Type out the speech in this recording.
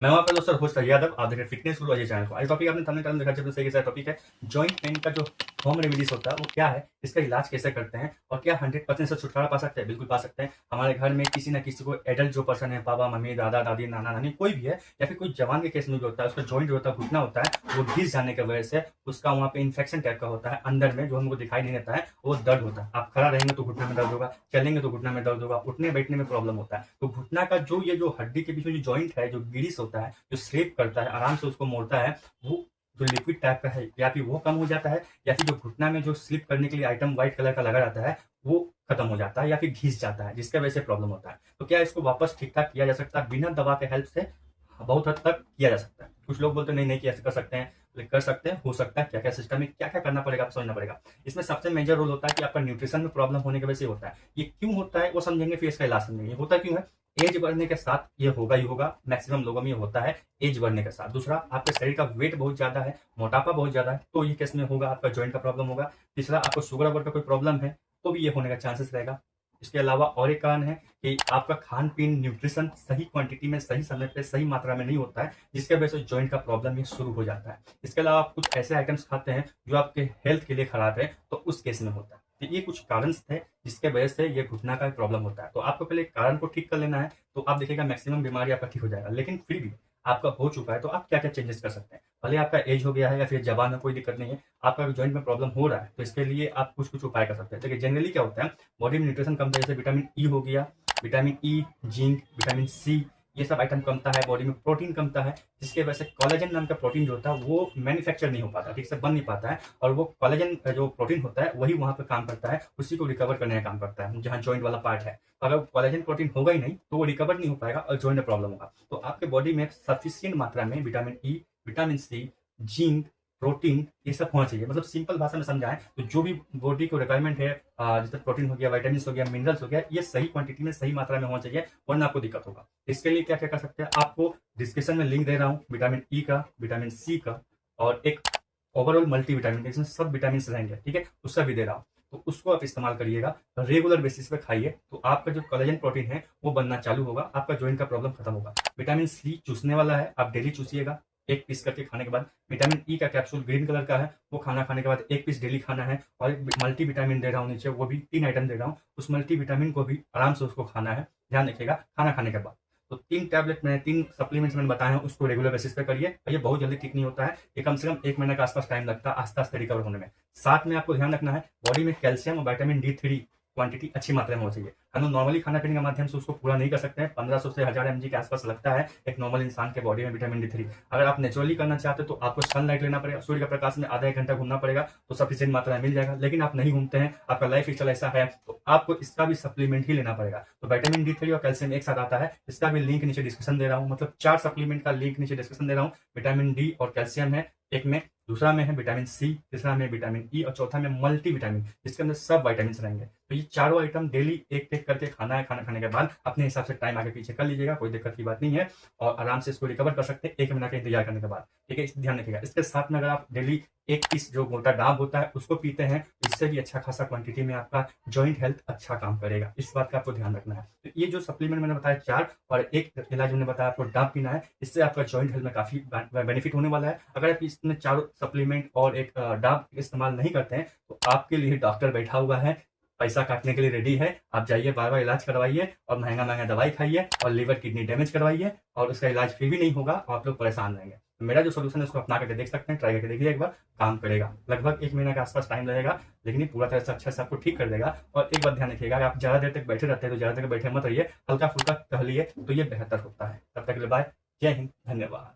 मैं हूं आपका दोस्त और होस्ट यादव। आप देख रहे हैं फिटनेस गुरु अजय चैनल को। आज टॉपिक आपने थंबनेल में देखा, जब सही कैसा टॉपिक है जॉइंट पेन का जो होम रेमेडीज होता है वो क्या है, इसका इलाज कैसे करते हैं और क्या 100% से छुटकारा पा सकते हैं। बिल्कुल पा सकते हैं। हमारे घर में किसी ना किसी को एडल्ट जो पर्सन है, पापा मम्मी दादा दादी नाना नानी कोई भी है, या फिर कोई जवान के केस में जो होता है उसका जॉइंट जो होता है घुटना होता है वो घिस जाने की वजह से उसका वहाँ पे इन्फेक्शन टाइप का होता है अंदर में, जो हमको दिखाई नहीं देता है, वो दर्द होता है। आप खड़ा रहेंगे तो घुटना में दर्द होगा, चलेंगे तो घुटना में दर्द होगा, उठने बैठने में प्रॉब्लम होता है। तो घुटना का जो ये जो हड्डी के बीच में जो जॉइंट है, जो गिरीस होता है, जो स्लिप करता है, आराम से उसको मोड़ता है, वो जो लिक्विड टाइप का है या फिर वो कम हो जाता है, या फिर जो घुटना में जो स्लिप करने के लिए आइटम व्हाइट कलर का लगा रहता है वो खत्म हो जाता है या फिर घिस जाता है, जिसके वजह से प्रॉब्लम होता है। तो क्या इसको वापस ठीक ठाक किया जा सकता है बिना दवा के हेल्प से? बहुत हद तक किया जा सकता है। कुछ लोग बोलते हैं नहीं नहीं किया कर सकते हैं, लेकिन कर सकते हैं, हो सकता है। क्या क्या सिस्टम में क्या क्या करना पड़ेगा आप समझना पड़ेगा। इसमें सबसे मेजर रोल होता है कि आपका न्यूट्रिशन में प्रॉब्लम होने की वजह से होता है। ये क्यों होता है वो समझेंगे, फिर इसका इलाज समझेंगे। होता क्यों है? एज बढ़ने के साथ ये होगा ही होगा, मैक्सिमम लोगों में ये होता है एज बढ़ने के साथ। दूसरा, आपके शरीर का वेट बहुत ज्यादा है, मोटापा बहुत ज्यादा है, तो ये केस में होगा, आपका जॉइंट का प्रॉब्लम होगा। तीसरा, आपको शुगर वगैरह का कोई प्रॉब्लम है तो भी ये होने का चांसेस रहेगा। इसके अलावा और एक कारण है कि आपका खान पीन न्यूट्रिशन सही क्वांटिटी में, सही समय पे, सही मात्रा में नहीं होता है, जिसके वजह से जॉइंट का प्रॉब्लम ये शुरू हो जाता है। इसके अलावा आप कुछ ऐसे आइटम्स खाते हैं जो आपके हेल्थ के लिए खराब है, तो उस केस में होता है। तो ये कुछ कारण थे जिसके वजह से ये घुटना का प्रॉब्लम होता है। तो आपको पहले कारण को ठीक कर लेना है, तो आप देखिएगा मैक्सिमम बीमारी आपका ठीक हो जाएगा। लेकिन फिर भी आपका हो चुका है तो आप क्या क्या चेंजेस कर सकते हैं। भले आपका एज हो गया है या फिर जवान है, कोई दिक्कत नहीं है, आपका जॉइंट में प्रॉब्लम हो रहा है, तो इसके लिए आप कुछ कुछ उपाय कर सकते हैं। देखिए जनरली क्या होता है, बॉडी में न्यूट्रिशन कमता है, जैसे विटामिन ई हो गया, vitamin E, zinc, vitamin C, ये सब आइटम कमता है। बॉडी में प्रोटीन कमता है, जिसके वजह से कोलेजन नाम का प्रोटीन जो होता है वो मैन्युफैक्चर नहीं हो पाता, ठीक से बन नहीं पाता है, और वो कोलेजन जो प्रोटीन होता है वही वहां पर काम करता है, उसी को रिकवर करने का काम करता है, जहाँ जॉइंट वाला पार्ट है। तो अगर कोलेजन प्रोटीन होगा ही नहीं तो वो रिकवर नहीं हो पाएगा और जॉइंट में प्रॉब्लम होगा। तो आपके बॉडी में सफिशियंट मात्रा में vitamin E, vitamin C, zinc, protein, ये सब होना चाहिए। मतलब सिंपल भाषा में समझाएं तो जो भी बॉडी को रिक्वायरमेंट है, जैसे प्रोटीन हो गया, विटामिन हो गया, मिनरल्स हो गया, ये सही क्वांटिटी में, सही मात्रा में होना चाहिए, वरना आपको दिक्कत होगा। इसके लिए क्या क्या कर सकते हैं, आपको डिस्क्रिप्शन में लिंक दे रहा हूँ विटामिन ई का, विटामिन सी का, और एक ओवरऑल मल्टी विटामिन, इसमें सब विटामिन रहेंगे, ठीक है, उसका भी दे रहा हूँ। तो उसको आप इस्तेमाल करिएगा, रेगुलर बेसिस पे खाइए, तो आपका जो कोलेजन प्रोटीन है वो बनना चालू होगा, आपका जॉइंट का प्रॉब्लम खत्म होगा। विटामिन सी चूसने वाला है, आप डेली चूसिएगा एक पीस करके खाने के बाद। विटामिन ई का कैप्सूल ग्रीन कलर का है, वो खाना खाने के बाद एक पीस डेली खाना है। और एक मल्टी विटामिन दे रहा हूँ नीचे, वो भी 3 आइटम दे रहा हूँ, उस मल्टी विटामिन को भी आराम से उसको खाना है, ध्यान रखिएगा, खाना खाने के बाद। तो 3 टैबलेट मैंने, 3 सप्लीमेंट्स मैंने बताए हैं, उसको रेगुलर बेसिस पे करिए। ये बहुत जल्दी ठीक नहीं होता है, ये कम से कम 1 महीने के आसपास टाइम लगता है आस्ते आस्ते रिकवर होने में। साथ में आपको ध्यान रखना है बॉडी में कैल्शियम और विटामिन डी3 क्वांटिटी अच्छी मात्रा में हो चाहिए। हम लोग नॉर्मली खाना पीने के माध्यम से उसको पूरा नहीं कर सकते हैं। 1500 से 1000 mg के आसपास लगता है एक नॉर्मल इंसान के बॉडी में विटामिन डी3। अगर आप नेचुरली करना चाहते हैं तो आपको सनलाइट लेना पड़ेगा, सूर्य का प्रकाश में आधा 1 घंटा घूमना पड़ेगा, तो सफिशिएंट मात्रा में मिल जाएगा। लेकिन आप नहीं घूमते हैं, आपका लाइफ स्टाइल ऐसा है, तो आपको इसका भी सप्लीमेंट ही लेना पड़ेगा। तो विटामिन डी3 और कैल्शियम एक साथ आता है, इसका भी लिंक नीचे डिस्क्रिप्शन दे रहा हूँ। मतलब 4 सप्लीमेंट का लिंक नीचे डिस्क्रिप्शन दे रहा हूँ। विटामिन डी और कैल्शियम है एक में, दूसरा में है विटामिन सी, तीसरा में विटामिन ई, और चौथा में मल्टी विटामिन, जिसके अंदर सब विटामिन रहेंगे। तो ये चारों आइटम डेली एक एक करके खाना है। खाना खाने के बाद अपने हिसाब से टाइम आगे पीछे कर लीजिएगा, कोई दिक्कत की बात नहीं है, और आराम से इसको रिकवर कर सकते हैं 1 महीना का इंतजार करने के बाद, ठीक है। इस ध्यान रखिएगा। इसके साथ में अगर आप डेली एक पीस जो मोटा डाब होता है उसको पीते हैं, इससे भी अच्छा खासा क्वांटिटी में आपका जॉइंट हेल्थ अच्छा काम करेगा। इस बात का आपको ध्यान रखना है। तो ये जो सप्लीमेंट मैंने बताया 4, और एक इलाज मैंने बताया आपको डाब पीना है, इससे आपका जॉइंट हेल्थ में काफी बेनिफिट होने वाला है। अगर आप इसमें 4 सप्लीमेंट और एक डाब इस्तेमाल नहीं करते हैं तो आपके लिए डॉक्टर बैठा हुआ है, पैसा काटने के लिए रेडी है। आप जाइए, बार बार इलाज करवाइए और महंगा महंगा दवाई खाइए और लिवर किडनी डैमेज करवाइए, और उसका इलाज फिर भी नहीं होगा और आप लोग परेशान रहेंगे। तो मेरा जो सोल्यूशन है उसको अपना करके देख सकते हैं, ट्राई करके देखिए एक बार, काम करेगा। लगभग 1 महीने के आसपास टाइम लगेगा, लेकिन ये पूरा तरह से अच्छा से आपको ठीक कर देगा। और एक बात ध्यान रखिएगा, अगर आप ज्यादा देर तक बैठे रहते हैं तो ज्यादा देर बैठे मत रहिए, हल्का फुल्का टहलिए, तो ये बेहतर होता है। तब तक के लिए बाय, जय हिंद, धन्यवाद।